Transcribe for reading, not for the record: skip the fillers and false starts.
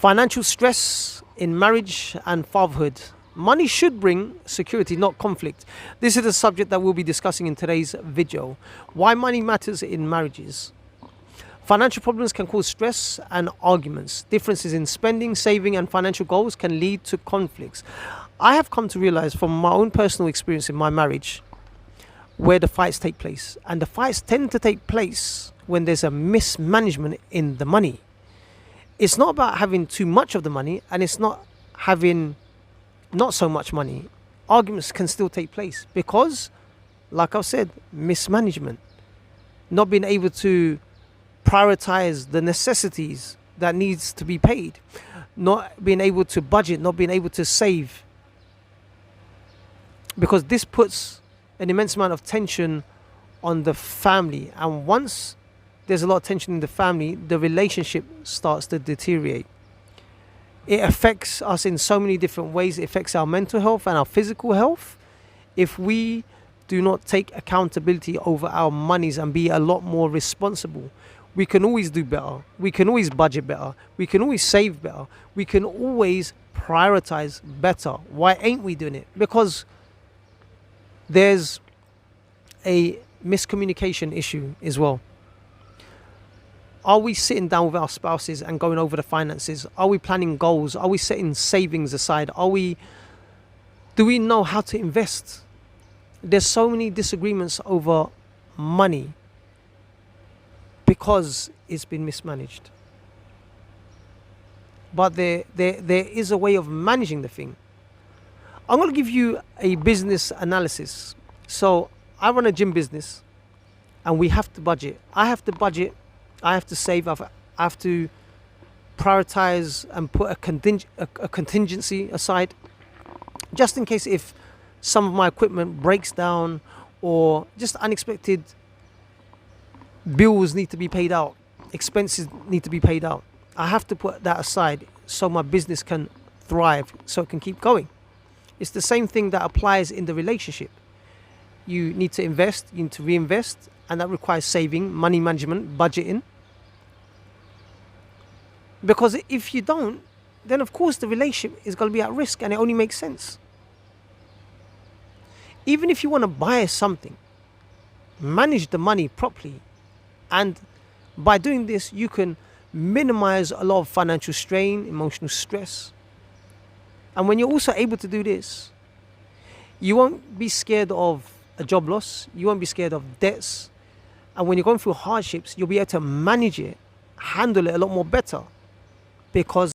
Financial stress in marriage and fatherhood. Money should bring security, not conflict. This is a subject that we'll be discussing in today's video. Why money matters in marriages. Financial problems can cause stress and arguments. Differences in spending, saving, and financial goals can lead to conflicts. I have come to realize from my own personal experience in my marriage where the fights take place. And the fights tend to take place when there's a mismanagement in the money. It's not about having too much of the money, and it's not having not so much money. Arguments can still take place because, like I've said, mismanagement. Not being able to prioritize the necessities that needs to be paid. Not being able to budget, not being able to save. Because this puts an immense amount of tension on the family. And once there's a lot of tension in the family, the relationship starts to deteriorate. It affects us in so many different ways. It affects our mental health and our physical health. If we do not take accountability over our monies and be a lot more responsible, we can always do better. We can always budget better. We can always save better. We can always prioritize better. Why ain't we doing it? Because there's a miscommunication issue as well. Are we sitting down with our spouses and going over the finances? Are we planning goals? Are we setting savings aside? Do we know how to invest? There's so many disagreements over money because it's been mismanaged. But there is a way of managing the thing. I'm going to give you a business analysis. So I run a gym business and we have to budget. I have to budget. I have to save. I have to prioritize and put a contingency aside just in case if some of my equipment breaks down or just unexpected bills need to be paid out, expenses need to be paid out. I have to put that aside so my business can thrive, so it can keep going. It's the same thing that applies in the relationship. You need to invest, you need to reinvest, and that requires saving, money management, budgeting. Because if you don't, then of course the relationship is going to be at risk, and it only makes sense. Even if you want to buy something, manage the money properly. And by doing this, you can minimize a lot of financial strain, emotional stress. And when you're also able to do this, you won't be scared of a job loss. You won't be scared of debts. And when you're going through hardships, you'll be able to manage it, handle it a lot more better. Because